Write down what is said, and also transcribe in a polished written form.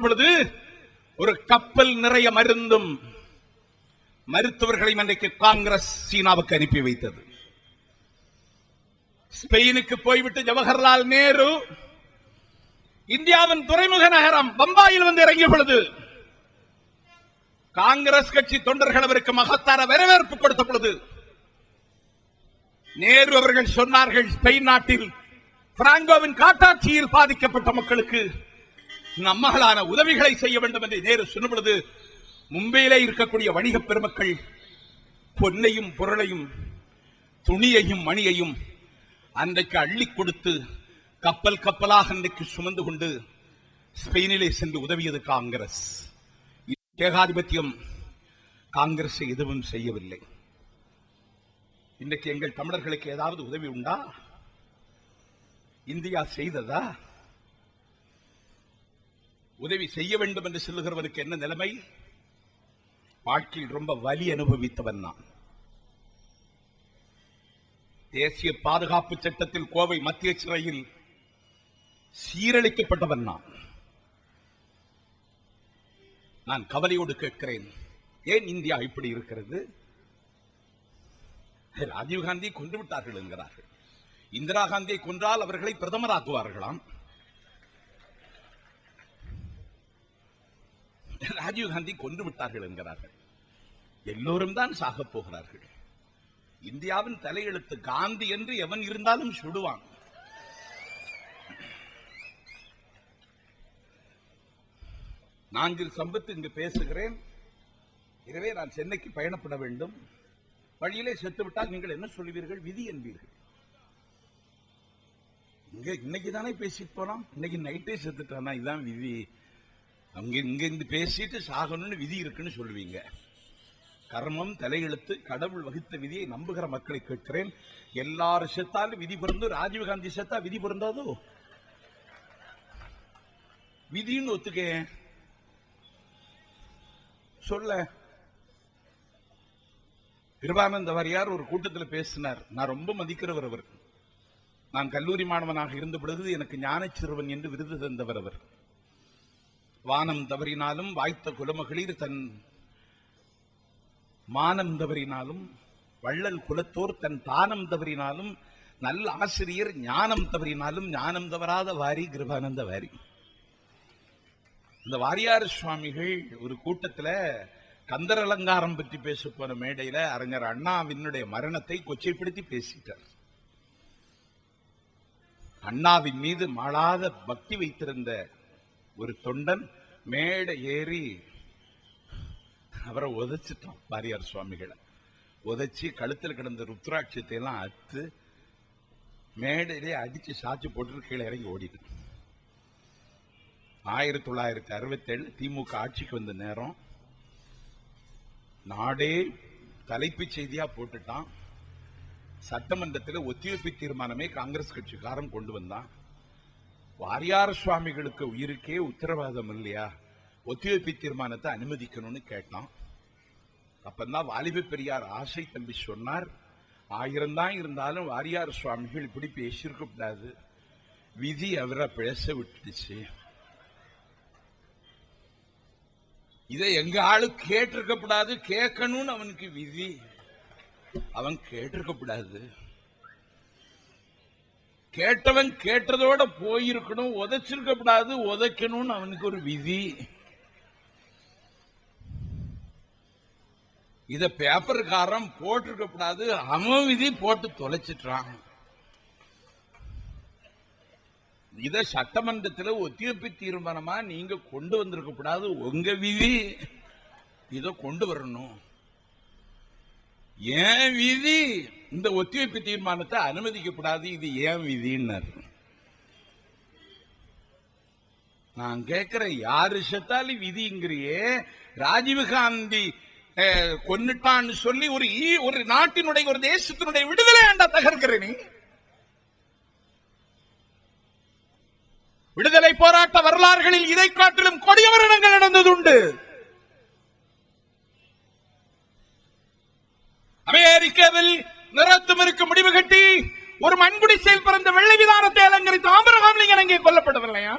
பொழுது ஒரு கப்பல் நிறைய மருந்தும் மருத்துவர்களையும் அன்றைக்கு காங்கிரஸ் சீனாவுக்கு அனுப்பி வைத்தது. ஸ்பெயினுக்கு போய்விட்டு ஜவஹர்லால் நேரு இந்தியாவின் துறைமுக நகரம் பம்பாயில் வந்து இறங்கிய பொழுது காங்கிரஸ் கட்சி தொண்டர்கள் அவருக்கு மகத்தான வரவேற்பு கொடுத்த பொழுது நேரு அவர்கள் சொன்னார்கள், ஸ்பெயின் நாட்டில் பிராங்கோவின் காட்டாட்சியில் பாதிக்கப்பட்ட மக்களுக்கு நம்மளான உதவிகளை செய்ய வேண்டும் என்று நேரு சொன்ன பொழுது மும்பையிலே இருக்கக்கூடிய வணிக பெருமக்கள் பொன்னையும் பொருளையும் துணியையும் மணியையும் அன்றைக்கு அள்ளி கொடுத்து கப்பல் கப்பலாக அன்றைக்கு சுமந்து கொண்டு ஸ்பெயினிலே சென்று உதவியது காங்கிரஸ். ஏகாதிபத்தியம் காங்கிரஸ் எதுவும் செய்யவில்லை. இன்றைக்கு எங்கள் தமிழர்களுக்கு ஏதாவது உதவி உண்டா? இந்தியா செய்ததா? உதவி செய்ய வேண்டும் என்று சொல்லுகிறவனுக்கு என்ன நிலைமை? வாழ்க்கையில் ரொம்ப வலி அனுபவித்தவன் நான். தேசிய பாதுகாப்பு சட்டத்தில் கோவை மத்திய சிறையில் சீரழிக்கப்பட்டவன் நான் கவலையோடு கேட்கிறேன், ஏன் இந்தியா இப்படி இருக்கிறது? ராஜீவ்காந்தி கொன்று விட்டார்கள் என்கிறார்கள். இந்திரா காந்தியை கொன்றால் அவர்களை பிரதமராக்குவார்களாம். ராஜீவ்காந்தி கொன்று விட்டார்கள் என்கிறார்கள். எல்லோரும் தான் சாகப் போகிறார்கள். இந்தியாவின் தலையெழுத்து காந்தி என்று எவன் இருந்தாலும் சுடுவான். நான்கில் சம்பத்து இங்கு பேசுகிறேன். எனவே நான் சென்னைக்கு பயணப்பட வேண்டும். வழியிலே செத்துவிட்டால் நீங்கள் என்ன சொல்லுவீர்கள்? விதி என்பீர்கள். இன்னைக்கு தானே பேசிட்டு போனோம், இன்னைக்கு நைட்டே செத்துட்டானா, இதுதான் விதி. அங்க இங்க பேசிட்டு சாகணும்னு விதி இருக்குன்னு சொல்லுவீங்க. கர்மம் தலையெழுத்து, கடவுள் வகுத்த விதியை நம்புகிற மக்களை கேட்கிறேன். எல்லாரும் செத்தாலும் விதி பொருந்தும். ராஜீவ்காந்தி செத்தா விதி பொருந்தாதோ? விதின்னு ஒத்துக்க சொல்ல. கிருபானந்த வாரியார் ஒரு கூட்டத்தில் பேசினார். நான் ரொம்ப மதிக்கிறவர் அவர். நான் கல்லூரி மாணவனாக இருந்த பொழுது எனக்கு ஞான சிறுவன் என்று விருது தந்தவர் அவர். வானம் தவறினாலும் வாய்த்த குலமகளிர் தன் மானம் தவறினாலும், வள்ளல் குலத்தோர் தன் தானம் தவறினாலும், நல்ல ஆசிரியர் ஞானம் தவறினாலும் ஞானம் தவறாத வாரி கிருபானந்த வாரி. இந்த வாரியார் சுவாமிகள் ஒரு கூட்டத்தில் கந்தர் அலங்காரம் பற்றி பேச போன மேடையில அறிஞர் அண்ணாவினுடைய மரணத்தை கொச்சைப்படுத்தி பேசிட்டார். அண்ணாவின் மீது மாளாத பக்தி வைத்திருந்த ஒரு தொண்டன் மேடை ஏறி அவரை உதைச்சிட்டான். வாரியார் சுவாமிகளை உதைச்சி கழுத்தில் கிடந்த ருத்ராட்சத்தை எல்லாம் அத்து மேடையிலே அடிச்சு சாட்சி போட்டு கீழே இறங்கி ஓடிட்டு. 1967 திமுக ஆட்சிக்கு வந்த நேரம் நாடே தலைப்புச் செய்தியா போட்டுட்டான். சட்டமன்றத்தில் ஒத்திவைப்பு தீர்மானமே காங்கிரஸ் கட்சிக்காரன் கொண்டு வந்தான். வாரியார் சுவாமிகளுக்கு உயிருக்கே உத்தரவாதம் இல்லையா, ஒத்திவைப்பு தீர்மானத்தை அனுமதிக்கணும்னு கேட்டான். அப்பந்தான் வாலிப பெரியார் ஆசை தம்பி சொன்னார், 1000 தான் இருந்தாலும் வாரியார் சுவாமிகள் இப்படி பேசியிருக்க கூடாது, விதி அவரை பேச விட்டுடுச்சு. இதை எங்க ஆளு கேட்டிருக்க கூடாது, கேட்கணும்னு அவனுக்கு விதி, அவன் கேட்டிருக்க கூடாது. கேட்டவன் கேட்டதோட போயிருக்கணும், உதைச்சிருக்க கூடாது, உதைக்கணும்னு அவனுக்கு ஒரு விதி. இத பேப்பர்காரன் போட்டிருக்க கூடாது, அவன் விதி போட்டு தொலைச்சிட்டான். இத சட்டமன்றத்தில் ஒத்திவைப்பு தீர்மானமா நீங்க கொண்டு வந்திருக்க கூடாது, உங்க விதி, இத கொண்டு வரணும். ஏன் விதி இந்த ஒத்திவைப்பு தீர்மானத்தை அனுமதிக்க கூடாது, இது ஏன் விதின்னாரு. நான் கேட்கிறேன், யாரு செத்தாலும் விதிங்கிறியே, ராஜீவ்காந்தி கொன்னுட்டான்னு சொல்லி ஒரு நாட்டினுடைய ஒரு தேசத்தினுடைய விடுதலை ஆண்டா தகர்க்கிற நீ. விடுதலை போராட்ட வரலாறுகளில் இதை காட்டிலும் கொடிய மரணங்கள் நடந்ததுண்டு. அமெரிக்காவில் நிறத்துமருக்கு முடிவு கட்டி ஒரு மண்குடிசையில் பிறந்த வெள்ளை விதானத்தை அலங்கரித்த ஆபிரகாம் லிங்கன் அங்கே கொல்லப்படவில்லையா?